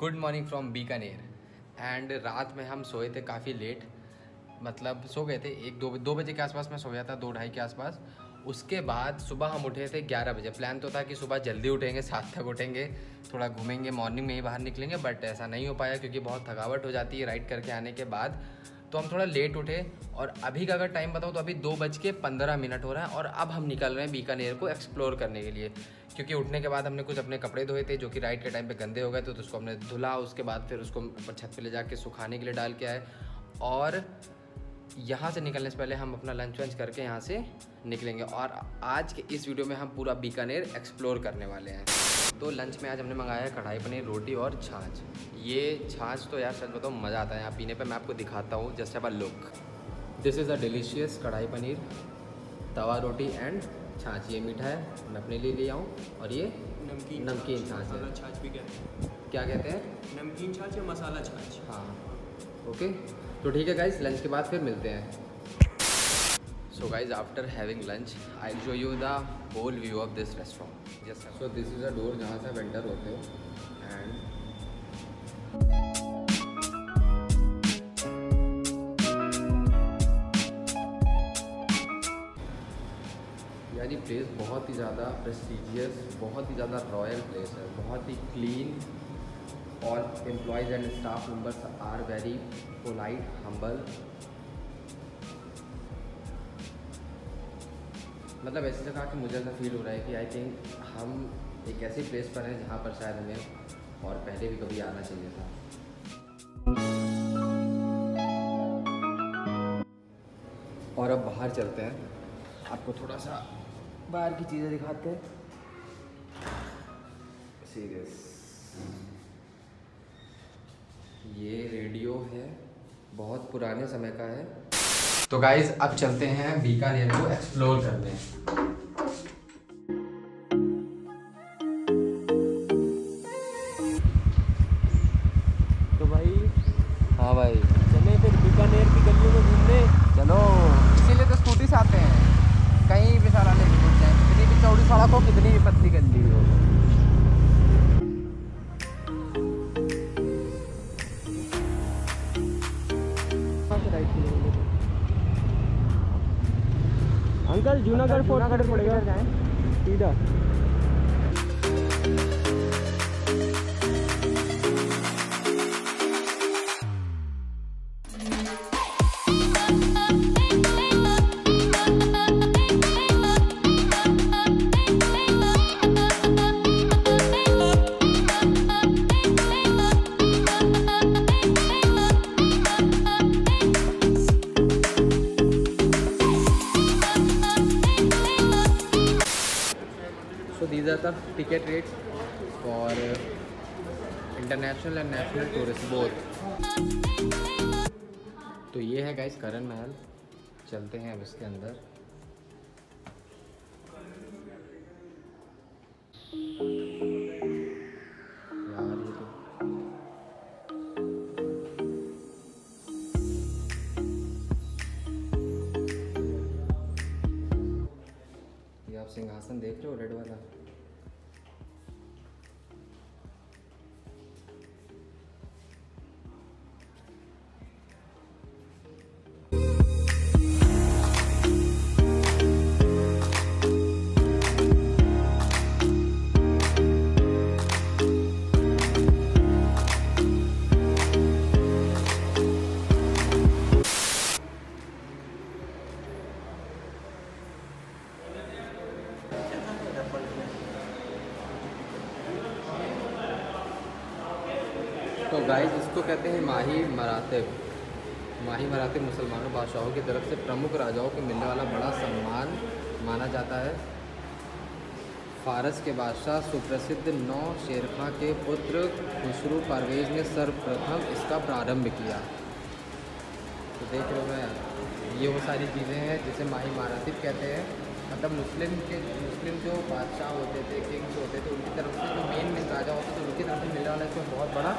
Good morning from Bikaner. And रात में हम सोए थे काफ़ी लेट, मतलब सो गए थे 1-2 बजे के आसपास मैं सोया था, 2-2:30 के आसपास। उसके बाद सुबह हम उठे थे 11 बजे। प्लान तो था कि सुबह जल्दी उठेंगे, 7 तक उठेंगे, थोड़ा घूमेंगे, मॉर्निंग में ही बाहर निकलेंगे, बट ऐसा नहीं हो पाया क्योंकि बहुत थकावट हो जाती है राइड करके आने के बाद। तो हम थोड़ा लेट उठे और अभी का अगर टाइम बताऊँ तो अभी 2:15 हो रहा है और अब हम निकल रहे हैं बीकानेर को एक्सप्लोर करने के लिए। क्योंकि उठने के बाद हमने कुछ अपने कपड़े धोए थे जो कि राइड के टाइम पे गंदे हो गए थे, तो उसको हमने धुला, उसके बाद फिर उसको ऊपर छत पे ले जाके सुखाने के लिए डाल के आए। और यहाँ से निकलने से पहले हम अपना लंच वंच करके यहाँ से निकलेंगे और आज के इस वीडियो में हम पूरा बीकानेर एक्सप्लोर करने वाले हैं। तो लंच में आज हमने मंगाया है कढ़ाई पनीर, रोटी और छाछ। ये छाछ तो यार सच बताओ मज़ा आता है यहाँ पीने पे। मैं आपको दिखाता हूँ just have a look. This is a delicious कढ़ाई पनीर, तवा रोटी एंड छाछ। ये मीठा है, मैं अपने लिए ले आऊँ। और ये नमकीन छाछ है। छाछ भी क्या कहते हैं? नमकीन छाछ या मसाला छाछ। हाँ ओके, तो ठीक है गाइज, लंच के बाद फिर मिलते हैं। So guys after having lunch I show you the whole view of this restaurant. Yes so this is a door जहाँ से आप एंटर होते हो। एंड यानी प्लेस बहुत ही ज़्यादा प्रेस्टिजियस, बहुत ही ज़्यादा रॉयल प्लेस है, बहुत ही क्लीन। और employees and staff members are very polite, humble. मतलब ऐसी जगह कि मुझे ऐसा फील हो रहा है कि आई थिंक हम एक ऐसी प्लेस पर हैं जहाँ पर शायद हमें और पहले भी कभी आना चाहिए था। और अब बाहर चलते हैं, आपको थोड़ा सा बाहर की चीज़ें दिखाते हैं। सीरियस, ये रेडियो है, बहुत पुराने समय का है। तो गाइज अब चलते हैं बीकानेर को एक्सप्लोर करते हैं। तो भाई, हाँ भाई चले फिर बीकानेर की गलियों में घूमने। चलो, इसीलिए तो स्कूटी से आते हैं, कहीं भी सारा लेके घूम जाए, कितनी भी चौड़ी सड़क हो, कितनी भी पतली गली हो। अंकल जूनागढ़ फोर्ट किधर पड़ेगा? सीधा These are the ticket rates for international and national tourists both. तो ये है गाइस करण महल, चलते हैं अब इसके अंदर। यार ये तो ये आप सिंहासन देख रहे हो, रेड वाला? तो गाइस इसको कहते हैं माही मरातिब। माही मरातिब मुसलमानों बादशाहों की तरफ से प्रमुख राजाओं को मिलने वाला बड़ा सम्मान माना जाता है। फ़ारस के बादशाह सुप्रसिद्ध 9 शेरखां के पुत्र खुसरू परवेज़ ने सर्वप्रथम इसका प्रारंभ किया। तो देख रहे हो मैं, ये वो सारी चीज़ें हैं जिसे माही मरातिब कहते हैं। मतलब मुस्लिम जो बादशाह होते थे, किंग्स होते थे, उनकी तरफ से जो मेन राजा होते थे उनकी तरफ से मिलने वाला इसमें बहुत बड़ा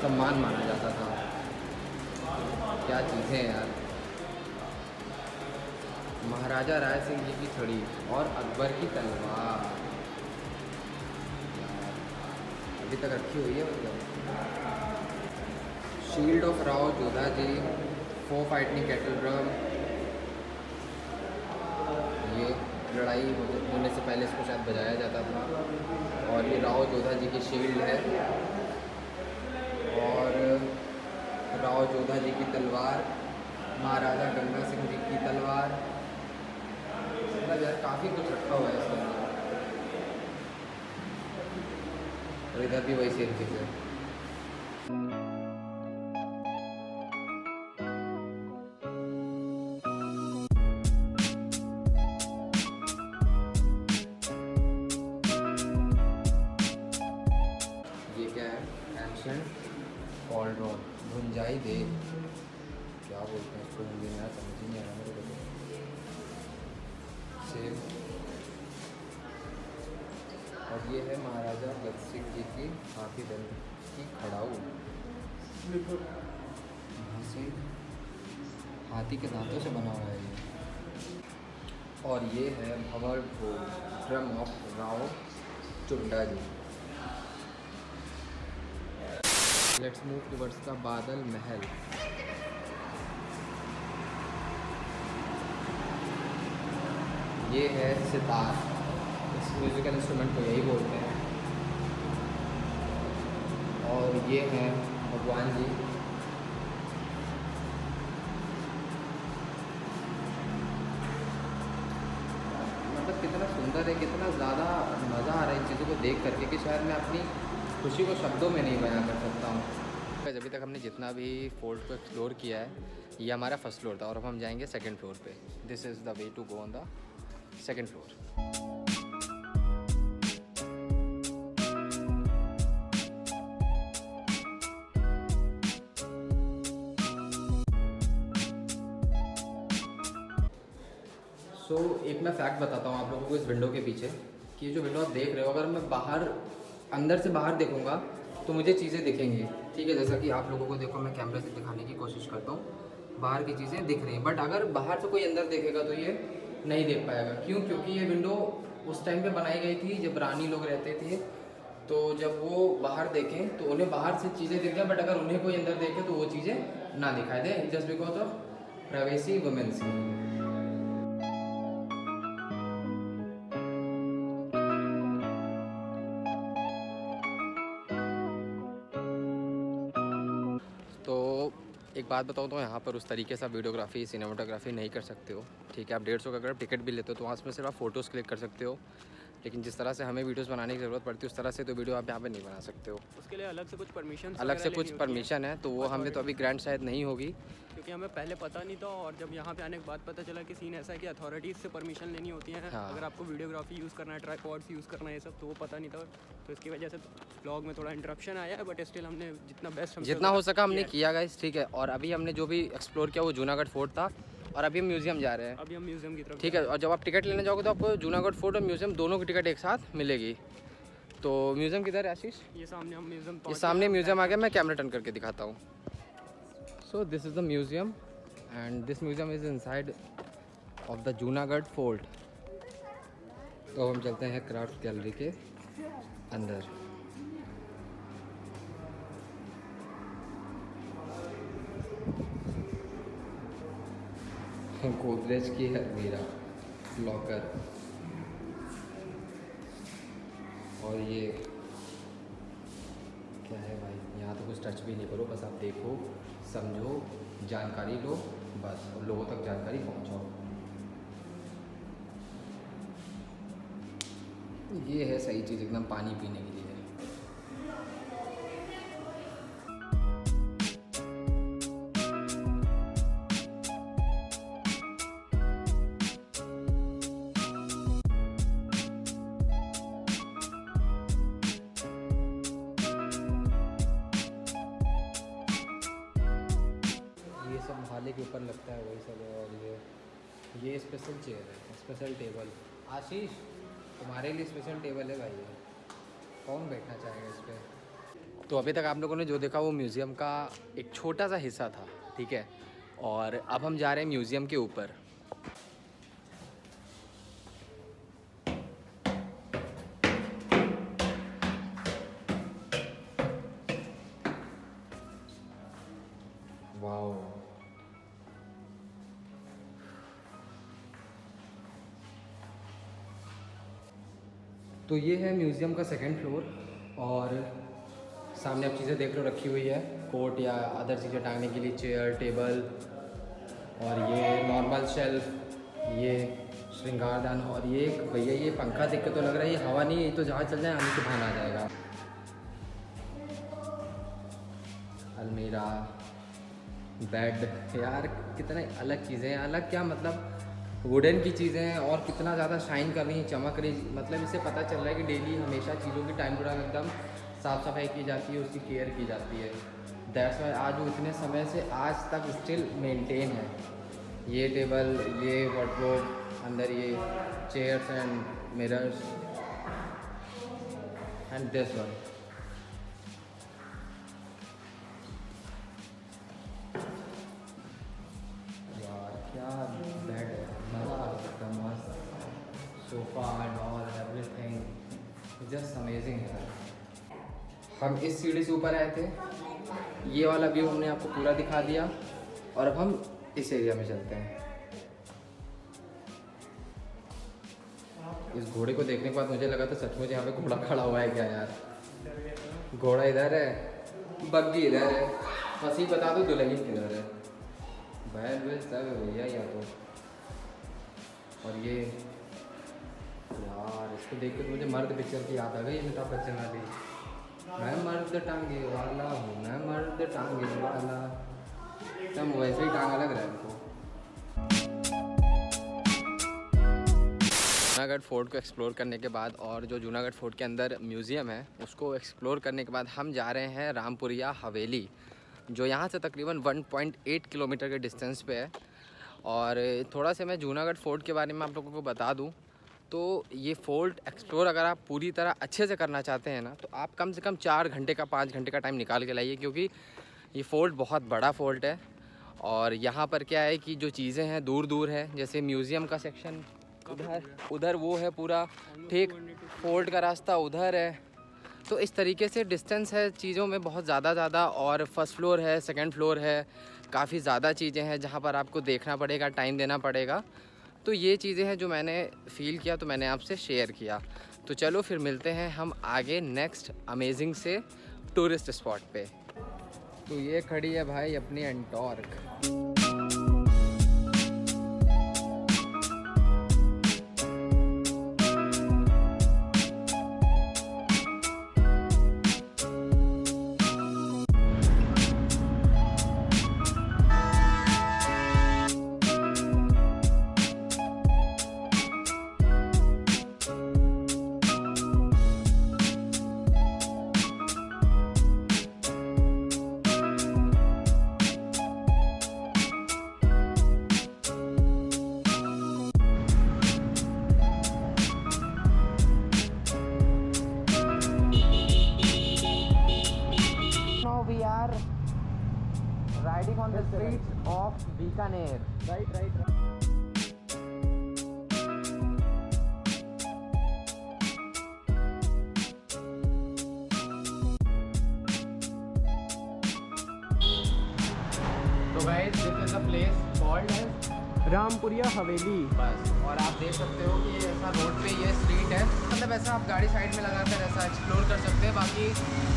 सम्मान माना जाता था। क्या चीज़ें हैं यार। महाराजा राय सिंह जी की छड़ी और अकबर की तलवार अभी तक रखी हुई है मतलब। Shield of Rao Jodha ji, 4 fighting cattle drum. ये लड़ाई होने से पहले इसको शायद बजाया जाता था। और ये राव जोधा जी की शील्ड है और राव जोधा जी की तलवार, महाराजा गंगा सिंह जी की तलवार। मतलब यार काफ़ी कुछ रखा हुआ है इसके अंदर। और इधर भी वही सेम चीज़ है। ये क्या है? एंशिएंट कॉल्ड्रॉन, भुंजाई दे, क्या बोलते हैं इसको हिंदी में, समझ ही नहीं आ रहा मेरे को। सेम। और ये है महाराजा गज सिंह जी की हाथी दंत की खड़ाऊ, हाथी के दांतों से बना हुआ है ये। और ये है Bhanwar Bhog, drum of Rao Chunda ji. Let's move towards the Badal Mahal. ये है सितार, इस म्यूज़िकल इंस्ट्रूमेंट को यही बोलते हैं। और ये हैं भगवान जी। मतलब कितना सुंदर है, कितना ज़्यादा मज़ा आ रहा है इन चीज़ों को देख करके कि शायद मैं अपनी खुशी को शब्दों में नहीं बयां कर सकता हूँ। अभी तक हमने जितना भी फोर्ट को एक्सप्लोर किया है, ये हमारा फर्स्ट फ्लोर था और अब हम जाएंगे सेकंड फ्लोर पे। This is the way to go on the second floor. So एक मैं फैक्ट बताता हूँ आप लोगों को इस विंडो के पीछे, कि जो विंडो आप देख रहे हो, अगर मैं बाहर अंदर से बाहर देखूँगा तो मुझे चीज़ें दिखेंगी। ठीक है, जैसा कि आप लोगों को देखो मैं कैमरे से दिखाने की कोशिश करता हूँ, बाहर की चीज़ें दिख रही हैं। बट अगर बाहर से कोई अंदर देखेगा तो ये नहीं देख पाएगा। क्यों? क्योंकि ये विंडो उस टाइम पे बनाई गई थी जब रानी लोग रहते थे, तो जब वो बाहर देखें तो उन्हें बाहर से चीज़ें दिख जाए, बट अगर उन्हें कोई अंदर देखे तो वो चीज़ें ना दिखाई दे, just because of privacy womens. तो एक बात बताऊँ तो यहाँ पर उस तरीके से आप वीडियोग्राफी सिनेमाटोग्राफी नहीं कर सकते हो। ठीक है, आप 150 का अगर आप टिकट भी लेते हो तो वहाँ में सिर्फ आप फ़ोटोज़ क्लिक कर सकते हो। लेकिन जिस तरह से हमें वीडियोस बनाने की ज़रूरत पड़ती है उस तरह से तो वीडियो आप यहाँ पे नहीं बना सकते हो। उसके लिए अलग से कुछ परमिशन परमिशन है, तो वो हमें तो अभी ग्रांट शायद नहीं होगी, क्योंकि हमें पहले पता नहीं था। और जब यहाँ पे आने के बाद पता चला कि सीन ऐसा है कि अथॉरिटीज़ से परमिशन लेनी होती है। हाँ। अगर आपको वीडियोग्राफी यूज़ करना है, ट्राइपॉड्स यूज़ करना है, ये सब, तो वो पता नहीं था। तो इसकी वजह से ब्लॉग में थोड़ा इंटरप्शन आया है, बट स्टिल हमने जितना बेस्ट जितना हो सका हमने किया गाइस। ठीक है, और अभी हमने जो भी एक्सप्लोर किया वो जूनागढ़ फोर्ट था और अभी हम म्यूज़ियम जा रहे हैं। अभी हम म्यूज़ियम की तरफ। ठीक है, और जब आप टिकट लेने जाओगे तो आपको जूनागढ़ फोर्ट और म्यूज़ियम दोनों की टिकट एक साथ मिलेगी। तो म्यूज़ियम किधर है आशीष? ये सामने हम म्यूज़ियम, ये सामने म्यूज़ियम आ गया। मैं कैमरा टर्न करके दिखाता हूँ। सो this is the museum and this museum is inside of the Junagadh fort. तो हम चलते हैं क्राफ्ट गैलरी के अंदर। गोदरेज की है मेरा लॉकर। और ये क्या है भाई? यहाँ तो कुछ टच भी नहीं करो, बस आप देखो, समझो, जानकारी लो, बस और लोगों तक जानकारी पहुँचाओ। ये है सही चीज़ एकदम पानी पीने के लिए। ये सब भाले के ऊपर लगता है वही सब है। और ये स्पेशल चेयर है, स्पेशल टेबल। आशीष तुम्हारे लिए स्पेशल टेबल है भाई, ये कौन बैठना चाहेगा इस पर? तो अभी तक आप लोगों ने जो देखा वो म्यूज़ियम का एक छोटा सा हिस्सा था। ठीक है, और अब हम जा रहे हैं म्यूज़ियम के ऊपर। वाओ, तो ये है म्यूज़ियम का सेकंड फ्लोर। और सामने आप चीज़ें देख रहे हो रखी हुई है, कोट या अदर चीज़ें टांगने के लिए, चेयर, टेबल, और ये नॉर्मल शेल्फ, ये श्रृंगारदान, और ये भैया ये पंखा देख के तो लग रहा है ये हवा नहीं है, ये तो जहाँ चल जाए आने से बाहर आ जाएगा। अलमीरा, बेड, यार कितने अलग चीज़ें हैं, अलग क्या मतलब वुडन की चीज़ें हैं और कितना ज़्यादा शाइन कर रही हैं, चमक रही, मतलब इससे पता चल रहा है कि डेली हमेशा चीज़ों की टाइम टू टाइम एकदम साफ़ सफाई की जाती है, उसकी केयर की जाती है। दैट्स वाई आज वो इतने समय से आज तक स्टिल मेंटेन है। ये टेबल, ये वार्डरोब, अंदर ये chairs and mirrors and this one. यार क्या बेड है, मज़ा आ सकता है, मस्त sofa and all everything just amazing है। हम इस सीढ़ी से ऊपर आए थे, ये वाला व्यू हमने आपको पूरा दिखा दिया, और अब हम इस एरिया में चलते हैं। इस घोड़े को देखने के बाद मुझे लगा था सचमुच यहाँ पे घोड़ा खड़ा हुआ है क्या यार। घोड़ा इधर है, बग्गी इधर है, बस ही बता दो दुल्हन किधर है, बैल वैल सब है भैया यहाँ तो। और ये यार इसको देख के मुझे मर्द पिक्चर की याद आ गई, अमिताभ बच्चन वाली, मैं मर्द टांगे वाला हूँ, मैं मर्द टांगे वाला, सब वैसे ही टांगा लग रहा है हमको। जूनागढ़ फोर्ट को एक्सप्लोर करने के बाद और जो जूनागढ़ फोर्ट के अंदर म्यूज़ियम है उसको एक्सप्लोर करने के बाद हम जा रहे हैं रामपुरिया हवेली, जो यहाँ से तकरीबन 1.8 किलोमीटर के डिस्टेंस पे है। और थोड़ा सा मैं जूनागढ़ फोर्ट के बारे में आप लोगों को बता दूँ तो ये फोर्ट एक्सप्लोर अगर आप पूरी तरह अच्छे से करना चाहते हैं ना, तो आप कम से कम 4 घंटे का 5 घंटे का टाइम निकाल के लाइए, क्योंकि ये फोर्ट बहुत बड़ा फोर्ट है। और यहाँ पर क्या है कि जो चीज़ें हैं दूर दूर है, जैसे म्यूज़ियम का सेक्शन उधर वो है पूरा, ठीक फोर्ट का रास्ता उधर है, तो इस तरीके से डिस्टेंस है चीज़ों में बहुत ज़्यादा। और फर्स्ट फ्लोर है, सेकंड फ्लोर है, काफ़ी ज़्यादा चीज़ें हैं जहाँ पर आपको देखना पड़ेगा, टाइम देना पड़ेगा। तो ये चीज़ें हैं जो मैंने फ़ील किया, तो मैंने आपसे शेयर किया। तो चलो फिर मिलते हैं हम आगे नेक्स्ट अमेजिंग से टूरिस्ट स्पॉट पे। तो ये खड़ी है भाई अपनी Ntorq. Riding on the streets of Bikaner. Right. So guys, this is the place called as Rampuria हवेली। बस, और आप देख सकते हो कि ऐसा रोड पे ये स्ट्रीट है, मतलब ऐसा आप गाड़ी साइड में लगाकर ऐसा एक्सप्लोर कर सकते हैं। बाकी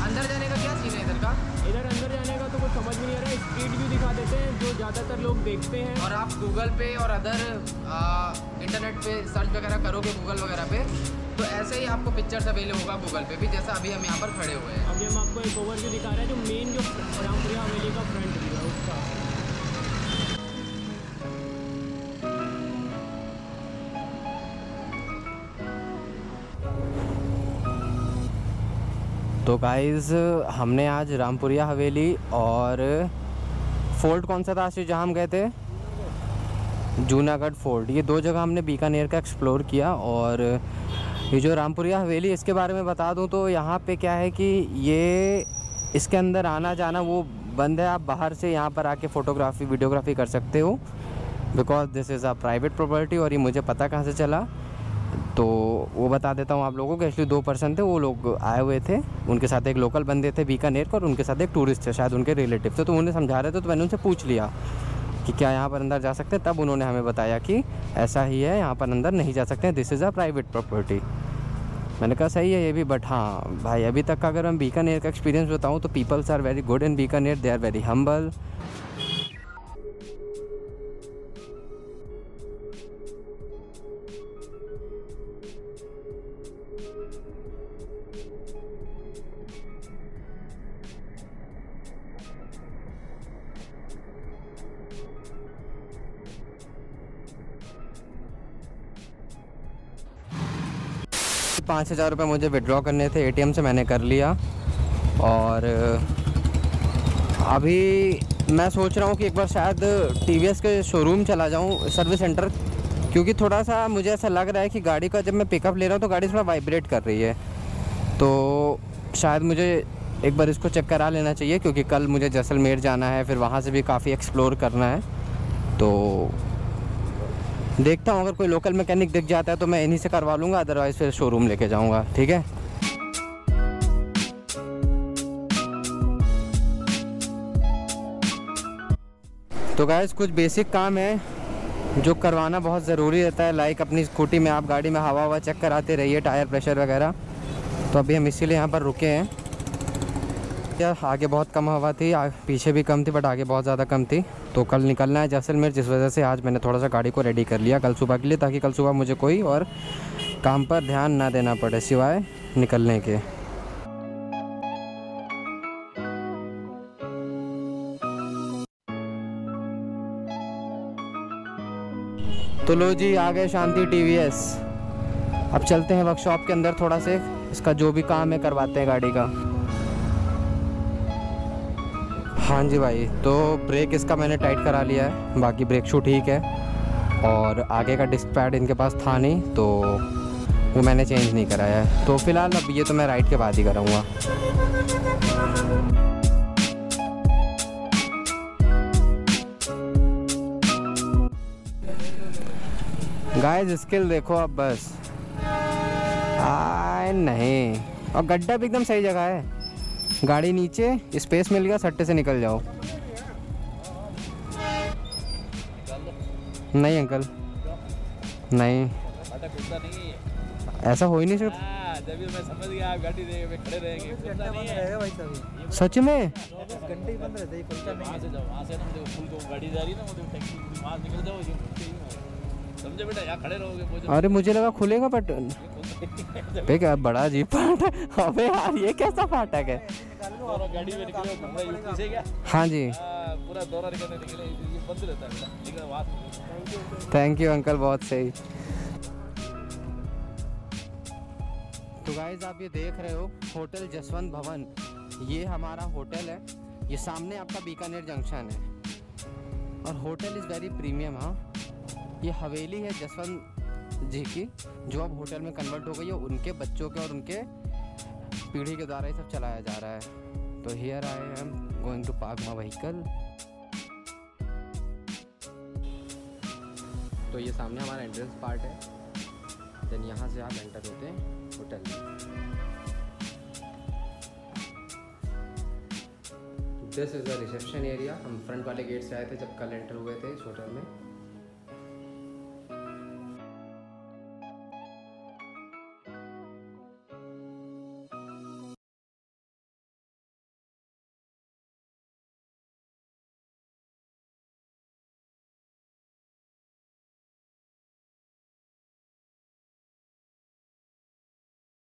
अंदर जाने का क्या सीन है इधर का? इधर अंदर जाने का तो कुछ समझ में नहीं आ रहा है, स्ट्रीट व्यू दिखा देते हैं जो ज़्यादातर लोग देखते हैं। और आप गूगल पे और अदर इंटरनेट पे सर्च वगैरह करोगे गूगल वगैरह पे, तो ऐसे ही आपको पिक्चर्स अवेलेबल होगा गूगल पे भी, जैसा अभी हम यहाँ पर खड़े हुए हैं। अभी हम आपको एक ओवरव्यू दिखा रहे हैं जो मेन जो रामपुरिया हवेली का फ्रंट व्यू है उसका। तो गाइज़ हमने आज रामपुरिया हवेली और फोर्ट कौन सा था आशीष जहाँ हम गए थे? जूनागढ़ फोर्ट, ये दो जगह हमने बीकानेर का एक्सप्लोर किया। और ये जो रामपुरिया हवेली इसके बारे में बता दूं तो यहाँ पे क्या है कि ये इसके अंदर आना जाना वो बंद है, आप बाहर से यहाँ पर आके फ़ोटोग्राफी वीडियोग्राफी कर सकते हो, because this is a private property. और ये मुझे पता कहाँ से चला, तो वो बता देता हूँ आप लोगों को। एक्चुअली 2 पर्सन थे, वो लोग आए हुए थे, उनके साथ एक लोकल बंदे थे बीकानेर का और उनके साथ एक टूरिस्ट थे, शायद उनके रिलेटिव थे। तो उन्हें समझा रहे थे, तो मैंने उनसे पूछ लिया कि क्या यहाँ पर अंदर जा सकते हैं। तब उन्होंने हमें बताया कि ऐसा ही है, यहाँ पर अंदर नहीं जा सकते हैं, this is a private property. मैंने कहा सही है ये भी, बट हाँ भाई अभी तक का अगर मैं बीकानेर का एक्सपीरियंस बताऊँ तो peoples are very good in Bikaner, they are very humble. ₹5,000 मुझे विड्रॉ करने थे एटीएम से, मैंने कर लिया। और अभी मैं सोच रहा हूँ कि एक बार शायद टीवीएस के शोरूम चला जाऊँ, सर्विस सेंटर, क्योंकि थोड़ा सा मुझे ऐसा लग रहा है कि गाड़ी का जब मैं पिकअप ले रहा हूँ तो गाड़ी थोड़ा वाइब्रेट कर रही है। तो शायद मुझे एक बार इसको चेक करा लेना चाहिए, क्योंकि कल मुझे जैसलमेर जाना है, फिर वहाँ से भी काफ़ी एक्सप्लोर करना है। तो देखता हूँ, अगर कोई लोकल मैकेनिक दिख जाता है तो मैं इन्हीं से करवा लूँगा, अदरवाइज़ फिर शोरूम लेके जाऊँगा। ठीक है। तो गाइस कुछ बेसिक काम है जो करवाना बहुत ज़रूरी रहता है, लाइक अपनी स्कूटी में आप गाड़ी में हवा चेक कराते रहिए, टायर प्रेशर वगैरह। तो अभी हम इसीलिए यहाँ पर रुके हैं। यार आगे बहुत कम हवा थी, पीछे भी कम थी, बट आगे बहुत ज़्यादा कम थी। तो कल निकलना है जैसलमेर, जिस वजह से आज मैंने थोड़ा सा गाड़ी को रेडी कर लिया कल सुबह के लिए, ताकि कल सुबह मुझे कोई और काम पर ध्यान ना देना पड़े सिवाय निकलने के। तो लो जी, आ गए शांति टीवीएस। अब चलते हैं वर्कशॉप के अंदर, थोड़ा से इसका जो भी काम है करवाते हैं गाड़ी का। हाँ जी भाई, तो ब्रेक इसका मैंने टाइट करा लिया है, बाकी ब्रेक शू ठीक है। और आगे का डिस्क पैड इनके पास था नहीं, तो वो मैंने चेंज नहीं कराया है। तो फ़िलहाल अब ये तो मैं राइड के बाद ही कराऊँगा। गाइस स्किल देखो अब बस। आए नहीं, और गड्ढा भी एकदम सही जगह है, गाड़ी नीचे, स्पेस मिल गया, सट्टे से निकल जाओ। नहीं अंकल, नहीं ऐसा हो ही नहीं सकता। जब मैं समझ गया आप गाड़ी में खड़े रहेंगे। सच में घंटे ही बंद रहते हैं, वहाँ से जाओ, वहाँ से ना देखो फुल को गाड़ी जा रही है ना, वो टैक्सी वहाँ निकल जाओ, समझे बेटा, यहाँ खड़े रहोगे। अरे मुझे लगा खुलेगा, बट क्या बड़ा अजीब फाटक। अबे यार ये कैसा फाटक है? गाड़ी में निकले घूमना यूपी से क्या? हाँ जी, पूरा दौरा निकलने निकले, ये बंद रहता है बेटा, वहाँ। थैंक यू अंकल, बहुत सही। तो गाइज आप ये देख रहे हो होटल जसवंत भवन, ये हमारा होटल है। ये सामने आपका बीकानेर जंक्शन है और होटल इज़ वेरी प्रीमियम। हाँ, ये हवेली है जसवंत जी की, जो अब होटल में कन्वर्ट हो गई है, उनके बच्चों के और उनके पीढ़ी के द्वारा ये सब चलाया जा रहा है। तो here I am going to park my vehicle. तो ये सामने हमारा एंट्रेंस पार्ट है, देन यहाँ से आप एंटर होते हैं होटल में। This is the reception area. हम फ्रंट वाले गेट से आए थे जब कल एंटर हुए थे इस होटल में।